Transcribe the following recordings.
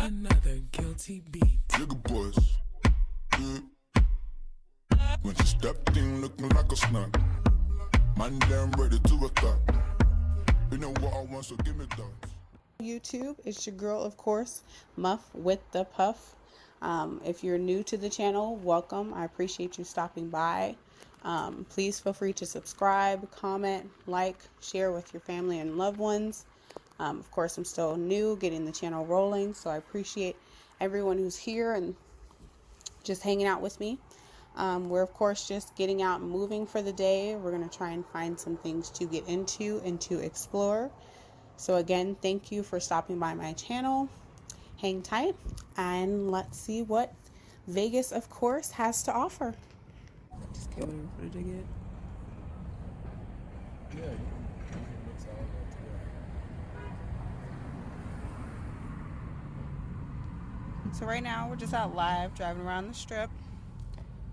Another guilty beat. Nigga boys, yeah. When she stepped in looking like a snack, man damn ready to attack. You know what I want, so give me that. YouTube, it's your girl, of course, MuffWitDaPuff. If you're new to the channel, welcome. I appreciate you stopping by. Please feel free to subscribe, comment, like, share with your family and loved ones. Of course, I'm still new, getting the channel rolling, so I appreciate everyone who's here and just hanging out with me. We're, of course, just getting out and moving for the day. We're going to try and find some things to get into and to explore. So again, thank you for stopping by my channel. Hang tight, and let's see what Vegas, of course, has to offer. Just get whatever footage I get. Yeah, you can mix all that together. So right now, we're just out live, driving around the strip.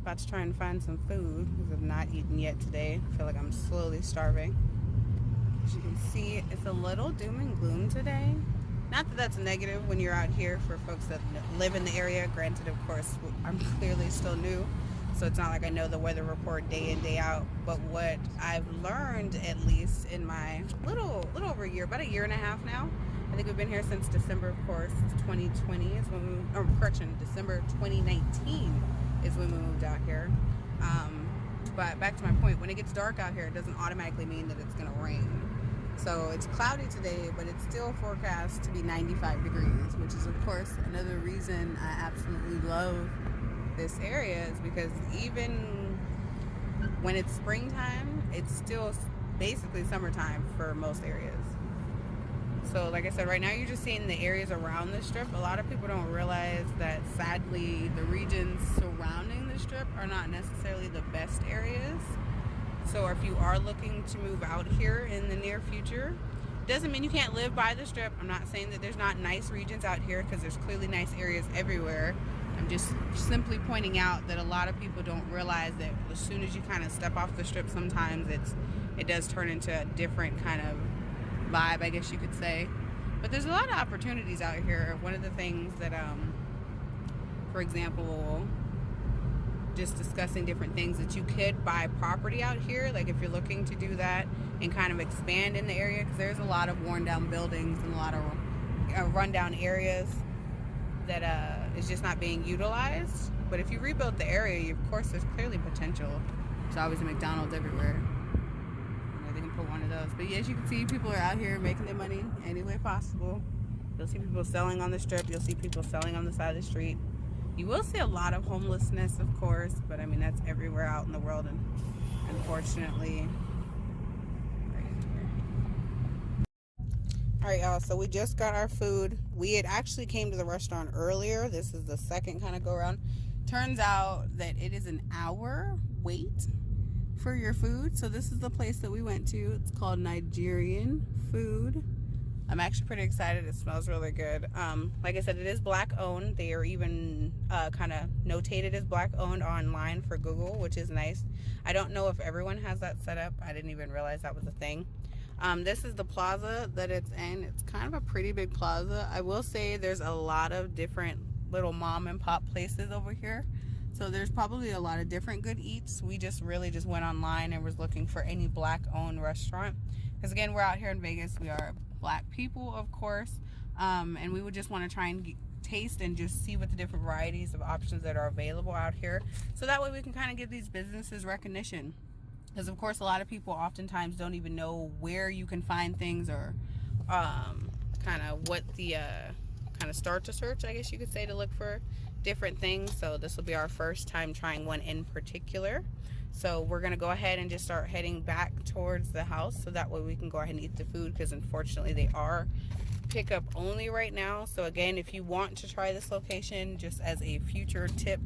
About to try and find some food, because I've not eaten yet today. I feel like I'm slowly starving. As you can see, it's a little doom and gloom today. Not that that's a negative when you're out here for folks that live in the area. Granted, of course, I'm clearly still new, so it's not like I know the weather report day in, day out. But what I've learned, at least in my little over a year, about a year and a half now. I think we've been here since December, of course, 2020 is when we, or correction, December 2019 is when we moved out here. But back to my point, when it gets dark out here, it doesn't automatically mean that it's gonna rain. So it's cloudy today, but it's still forecast to be 95 degrees, which is, of course, another reason I absolutely love this area, is because even when it's springtime, it's still basically summertime for most areas. So like I said, right now you're just seeing the areas around the strip. A lot of people don't realize that, sadly, the regions surrounding the strip are not necessarily the best areas. So if you are looking to move out here in the near future, doesn't mean you can't live by the strip. I'm not saying that there's not nice regions out here, because there's clearly nice areas everywhere. I'm just simply pointing out that a lot of people don't realize that as soon as you kind of step off the strip, sometimes it does turn into a different kind of vibe, I guess you could say. But there's a lot of opportunities out here. One of the things that, for example, just discussing different things, that you could buy property out here, like if you're looking to do that and kind of expand in the area, because there's a lot of worn down buildings and a lot of rundown areas that is just not being utilized. But if you rebuild the area, of course, there's clearly potential. There's always a McDonald's everywhere. They can put one of those. But yeah, as you can see, people are out here making their money any way possible. You'll see people selling on the strip. You'll see people selling on the side of the street. You will see a lot of homelessness, of course, but I mean, that's everywhere out in the world, and unfortunately, right here. All right, y'all, so we just got our food. We had actually came to the restaurant earlier. This is the second kind of go around. Turns out that it is an hour wait for your food. So this is the place that we went to. It's called Nigerian Food. I'm actually pretty excited. It smells really good. Like I said, it is black owned. They are even kind of notated as black owned online for Google, which is nice. I don't know if everyone has that set up. I didn't even realize that was a thing. This is the plaza that it's in. It's kind of a pretty big plaza. I will say there's a lot of different little mom and pop places over here. So there's probably a lot of different good eats. We just really just went online and was looking for any black owned restaurant. Because again, we're out here in Vegas. We are black people, of course. And we would just want to try and taste and just see what the different varieties of options that are available out here. So that way we can kind of give these businesses recognition. Because of course, a lot of people oftentimes don't even know where you can find things, or kind of what the kind of start to search, I guess you could say, to look for different things. So this will be our first time trying one in particular. So we're gonna go ahead and just start heading back towards the house, so that way we can go ahead and eat the food, because unfortunately they are pickup only right now. So again, if you want to try this location, just as a future tip,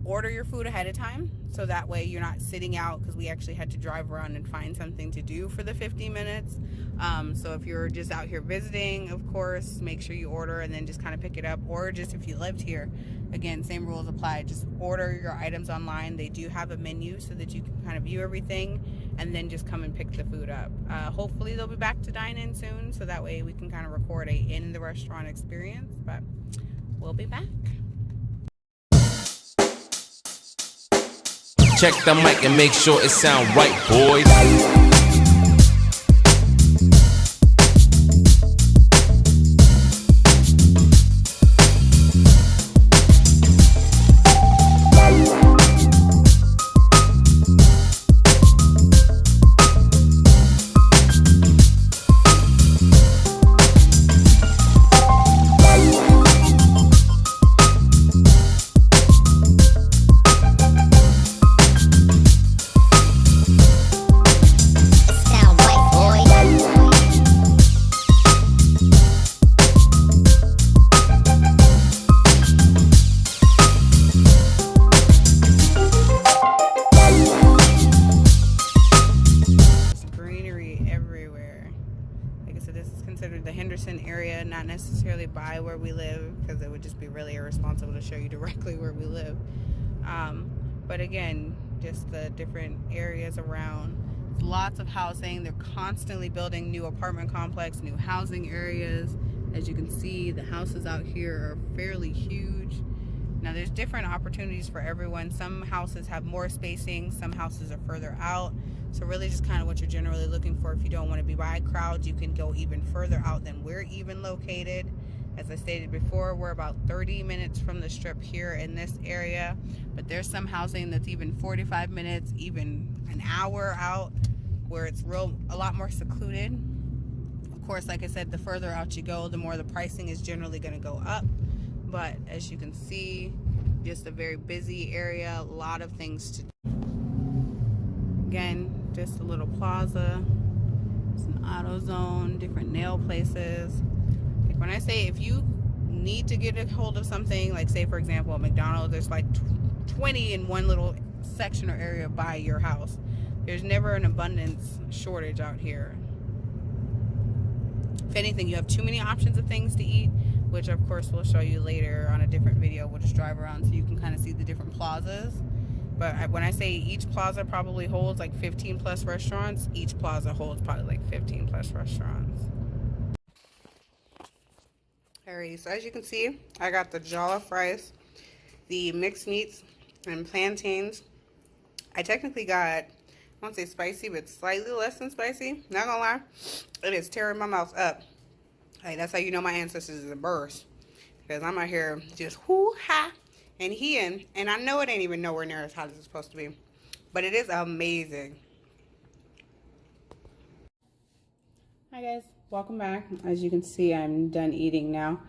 order your food ahead of time, so that way you're not sitting out, because we actually had to drive around and find something to do for the 50 minutes. So if you're just out here visiting, of course, make sure you order and then just kind of pick it up. Or just if you lived here, again, same rules apply. Just order your items online. They do have a menu so that you can kind of view everything. and then just come and pick the food up. Hopefully they'll be back to dine in soon, so that way we can kind of record a in the restaurant experience, but we'll be back. Check the mic and make sure it sound right, boys. Area, not necessarily by where we live, because it would just be really irresponsible to show you directly where we live, but again, just the different areas around. Lots of housing. They're constantly building new apartment complex, new housing areas. As you can see, the houses out here are fairly huge. Now there's different opportunities for everyone. Some houses have more spacing, some houses are further out. So really just kind of what you're generally looking for. If you don't want to be by crowds, you can go even further out than we're even located. As I stated before, we're about 30 minutes from the strip here in this area, but there's some housing that's even 45 minutes, even an hour out, where it's a lot more secluded. Of course, like I said, the further out you go, the more the pricing is generally going to go up. But as you can see, just a very busy area, a lot of things to do. Again, just a little plaza. It's an auto zone, different nail places. Like when I say, if you need to get a hold of something, like say for example, a McDonald's, there's like 20 in one little section or area by your house. There's never an abundance shortage out here. If anything, you have too many options of things to eat, which of course we'll show you later on a different video. We'll just drive around so you can kind of see the different plazas. But when I say each plaza probably holds like 15 plus restaurants, each plaza holds probably like 15 plus restaurants. Alright, so as you can see, I got the jollof rice, the mixed meats, and plantains. I technically got, I won't say spicy, but slightly less than spicy. Not gonna lie, it is tearing my mouth up. Like, that's how you know my ancestors is a burst. Because I'm out here just hoo-ha and heeing, and I know it ain't even nowhere near as hot as it's supposed to be. But it is amazing. Hi guys, welcome back. As you can see, I'm done eating now.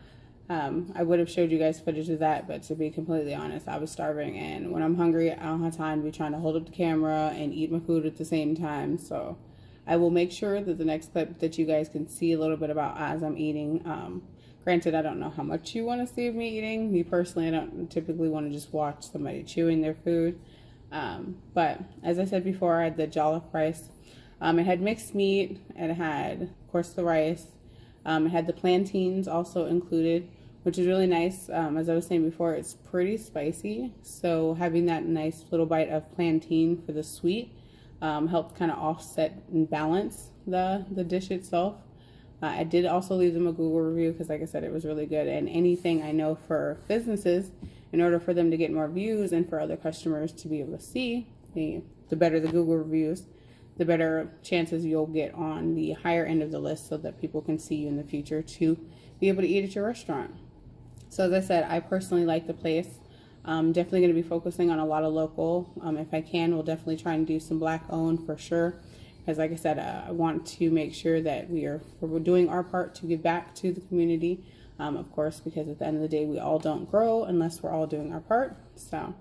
I would have showed you guys footage of that, but to be completely honest, I was starving, and when I'm hungry, I don't have time to be trying to hold up the camera and eat my food at the same time. So I will make sure that the next clip that you guys can see a little bit about as I'm eating. Granted, I don't know how much you want to see of me eating. Me personally, I don't typically want to just watch somebody chewing their food. But as I said before, I had the jollof rice. It had mixed meat. It had, of course, the rice. It had the plantains also included, which is really nice. As I was saying before, it's pretty spicy. So having that nice little bite of plantain for the sweet helped kind of offset and balance the dish itself. I did also leave them a Google review because, like I said, it was really good. And anything I know for businesses, in order for them to get more views and for other customers to be able to see, the better the Google reviews, the better chances you'll get on the higher end of the list so that people can see you in the future to be able to eat at your restaurant. So as I said, I personally like the place. I'm definitely going to be focusing on a lot of local. If I can, we'll definitely try and do some black owned for sure. Because like I said, I want to make sure that we're doing our part to give back to the community. Of course, because at the end of the day, we all don't grow unless we're all doing our part. So,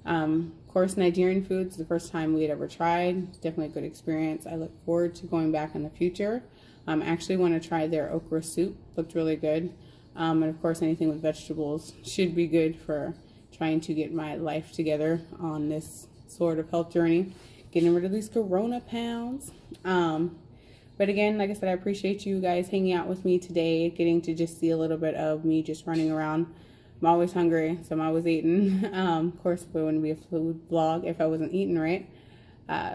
of course, Nigerian food is the first time we had ever tried. Definitely a good experience. I look forward to going back in the future. I actually want to try their okra soup. Looked really good. And of course, anything with vegetables should be good for trying to get my life together on this sort of health journey. Getting rid of these corona pounds. But again, like I said, I appreciate you guys hanging out with me today, getting to just see a little bit of me just running around. I'm always hungry, so I'm always eating. Of course, it wouldn't be a food vlog if I wasn't eating right.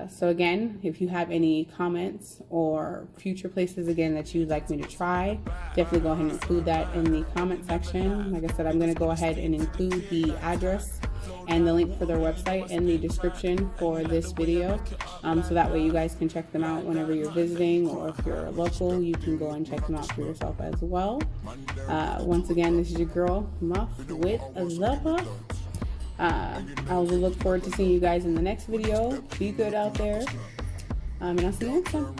So again, if you have any comments or future places again that you'd like me to try, definitely go ahead and include that in the comment section. Like I said, I'm going to go ahead and include the address and the link for their website in the description for this video, so that way you guys can check them out whenever you're visiting, or if you're local, you can go and check them out for yourself as well. Once again, this is your girl Muff with the Puff. I will look forward to seeing you guys in the next video. Be good out there, and I'll see you next time.